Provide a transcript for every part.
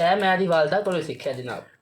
ਇਹ ਮੈਂ ਦੀ ਵਾਲਦਾ ਕੋਲੋਂ ਸਿੱਖਿਆ ਜਨਾਬ।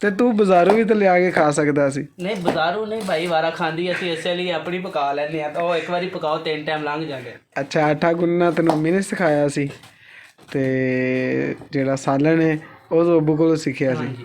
ਤੇ ਤੂੰ ਬਾਜ਼ਾਰੋਂ ਵੀ ਤਾਂ ਲਿਆ ਕੇ ਖਾ ਸਕਦਾ ਸੀ। ਨਹੀਂ ਬਾਜ਼ਾਰੋਂ ਨਹੀਂ ਭਾਈ, ਵਾਰਾ ਖਾਂਦੀ ਅਸੀਂ ਇਸੇ ਲਈ ਆਪਣੀ ਪਕਾ ਲੈਂਦੇ ਆ, ਤਾਂ ਉਹ ਇੱਕ ਵਾਰੀ ਪਕਾਓ 3 ਟਾਈਮ ਲੰਘ ਜਾਂਦੇ। ਅੱਛਾ ਆਟਾ ਗੁੰਨਣਾ ਤੈਨੂੰ ਮੰਮੀ ਨੇ ਸਿਖਾਇਆ ਸੀ ਤੇ ਜਿਹੜਾ ਸਾਲਣ ਹੈ ਉਹ ਤੋਂ ਅੱਬੂ ਕੋਲੋਂ ਸਿੱਖਿਆ ਸੀ। ਹਾਂਜੀ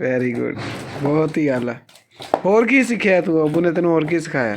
ਵੈਰੀ ਗੁੱਡ, ਬਹੁਤ ਹੀ ਆਲਾ। ਹੋਰ ਕੀ ਸਿੱਖਿਆ ਤੂੰ? ਅੱਬੂ ਨੇ ਤੈਨੂੰ ਹੋਰ ਕੀ ਸਿਖਾਇਆ?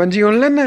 ਮੰਜੀ ਉਣ ਲੈਣਾ?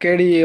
ਕਿਹੜੀ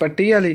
ਪੱਟੀ ਵਾਲੀ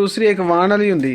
ਦੂਸਰੀ ਇੱਕ ਵਾਣ ਵਾਲੀ ਹੁੰਦੀ।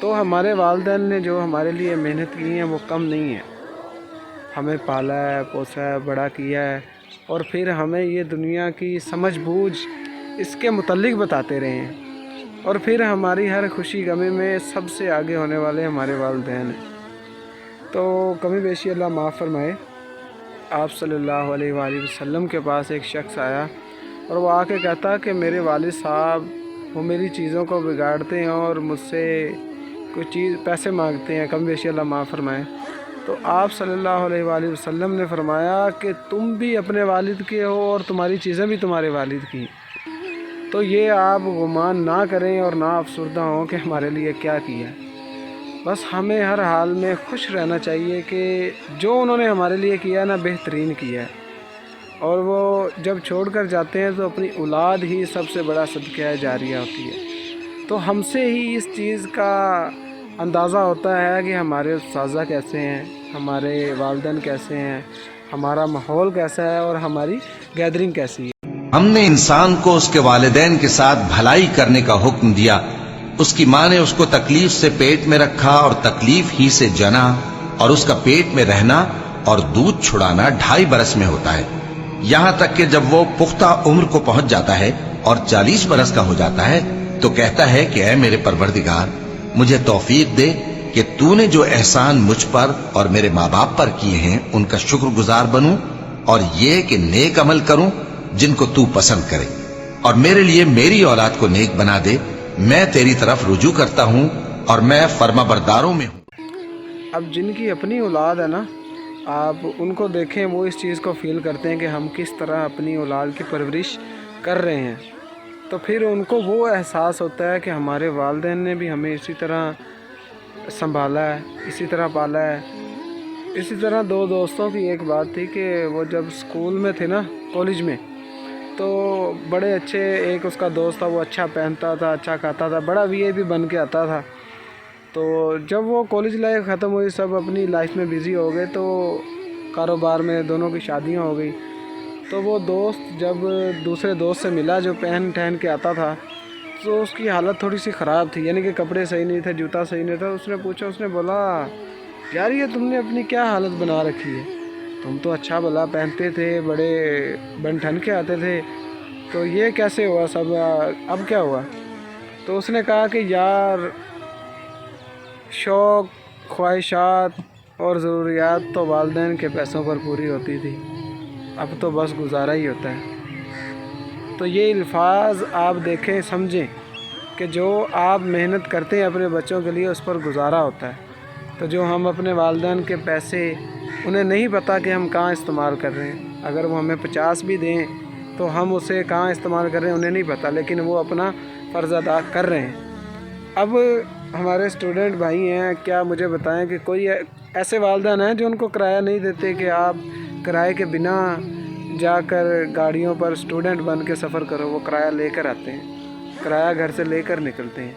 تو ہمارے والدین نے جو ہمارے لیے محنت کی ہیں وہ کم نہیں ہے. ہمیں پالا ہے، پوسا ہے، بڑا کیا ہے، اور پھر ہمیں یہ دنیا کی سمجھ بوجھ اس کے متعلق بتاتے رہے ہیں. اور پھر ہماری ہر خوشی غمی میں سب سے آگے ہونے والے ہمارے والدین ہیں. تو کمی بیشی اللہ معاف فرمائے. آپ صلی اللہ علیہ وآلہ وسلم کے پاس ایک شخص آیا اور وہ آ کے کہتا کہ میرے والد صاحب وہ میری چیزوں کو بگاڑتے ہیں اور مجھ سے کچھ چیز پیسے مانگتے ہیں، کم بیشی اللہ معاف فرمائے. تو آپ صلی اللہ علیہ وآلہ وسلم نے فرمایا کہ تم بھی اپنے والد کے ہو اور تمہاری چیزیں بھی تمہارے والد کی. تو یہ آپ گمان نہ کریں اور نہ افسردہ ہوں کہ ہمارے لیے کیا کیا ہے. بس ہمیں ہر حال میں خوش رہنا چاہیے کہ جو انہوں نے ہمارے لیے کیا نا بہترین کیا ہے. اور وہ جب چھوڑ کر جاتے ہیں تو اپنی اولاد ہی سب سے بڑا صدقہ جاریہ ہوتی ہے. تو ہم سے ہی اس چیز کا اندازہ ہوتا ہے کہ ہمارے اساتذہ کیسے ہیں، ہمارے والدین کیسے ہیں، ہمارا ماحول کیسا ہے اور ہماری گیدرنگ کیسی ہے. ہم نے انسان کو اس کے والدین کے ساتھ بھلائی کرنے کا حکم دیا. اس کی ماں نے اس کو تکلیف سے پیٹ میں رکھا اور تکلیف ہی سے جنا، اور اس کا پیٹ میں رہنا اور دودھ چھڑانا 2.5 برس میں ہوتا ہے. یہاں تک کہ جب وہ پختہ عمر کو پہنچ جاتا ہے اور 40 برس کا ہو جاتا ہے تو کہتا ہے کہ اے میرے پروردگار، مجھے توفیق دے کہ تو نے جو احسان مجھ پر اور میرے ماں باپ پر کیے ہیں ان کا شکر گزار بنوں، اور یہ کہ نیک عمل کروں جن کو تو پسند کرے، اور میرے لیے میری اولاد کو نیک بنا دے. میں تیری طرف رجوع کرتا ہوں اور میں فرما برداروں میں ہوں. اب جن کی اپنی اولاد ہے نا، آپ ان کو دیکھیں، وہ اس چیز کو فیل کرتے ہیں کہ ہم کس طرح اپنی اولاد کی پرورش کر رہے ہیں. تو پھر ان کو وہ احساس ہوتا ہے کہ ہمارے والدین نے بھی ہمیں اسی طرح سنبھالا ہے، اسی طرح پالا ہے. اسی طرح 2 دوستوں کی ایک بات تھی کہ وہ جب اسکول میں تھے نا، کالج میں، تو بڑے اچھے، ایک اس کا دوست تھا، وہ اچھا پہنتا تھا، اچھا کھاتا تھا، بڑا وی آئی پی بن کے آتا تھا. تو جب وہ کالج لائف ختم ہوئی، سب اپنی لائف میں بزی ہو گئے، تو کاروبار میں دونوں کی شادیاں ہو گئی. تو وہ دوست جب دوسرے دوست سے ملا جو پہن ٹہن کے آتا تھا، تو اس کی حالت تھوڑی سی خراب تھی، یعنی کہ کپڑے صحیح نہیں تھے، جوتا صحیح نہیں تھا. اس نے پوچھا، اس نے بولا یار یہ تم نے اپنی کیا حالت بنا رکھی ہے؟ تم تو اچھا بھلا پہنتے تھے، بڑے بن ٹھن کے آتے تھے، تو یہ کیسے ہوا سب، اب کیا ہوا؟ تو اس نے کہا کہ یار شوق، خواہشات اور ضروریات تو والدین کے پیسوں پر پوری ہوتی تھی، اب تو بس گزارا ہی ہوتا ہے. تو یہ الفاظ آپ دیکھیں، سمجھیں کہ جو آپ محنت کرتے ہیں اپنے بچوں کے لیے اس پر گزارا ہوتا ہے. تو جو ہم اپنے والدین کے پیسے، انہیں نہیں پتہ کہ ہم کہاں استعمال کر رہے ہیں. اگر وہ ہمیں 50 بھی دیں تو ہم اسے کہاں استعمال کر رہے ہیں انہیں نہیں پتہ، لیکن وہ اپنا فرض ادا کر رہے ہیں. اب ہمارے اسٹوڈنٹ بھائی ہیں، کیا مجھے بتائیں کہ کوئی ایسے والدین ہیں جو ان کو کرایہ نہیں دیتے کہ آپ کرائے کے بنا جا کر گاڑیوں پر اسٹوڈنٹ بن کے سفر کرو؟ وہ کرایہ لے کر آتے ہیں، کرایہ گھر سے لے کر نکلتے ہیں.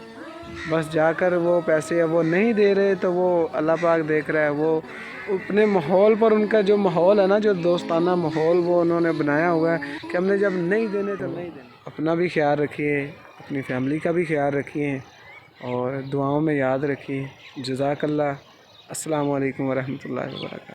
بس جا کر وہ پیسے وہ نہیں دے رہے تو وہ اللہ پاک دیکھ رہا ہے. وہ اپنے ماحول پر، ان کا جو ماحول ہے نا، جو دوستانہ ماحول وہ انہوں نے بنایا ہوا ہے کہ ہم نے جب نہیں دینے تو نہیں دینے. اپنا بھی خیال رکھیے، اپنی فیملی کا بھی خیال رکھیے، اور دعاؤں میں یاد رکھیے. جزاک اللہ. السلام علیکم ورحمۃ اللہ وبرکاتہ.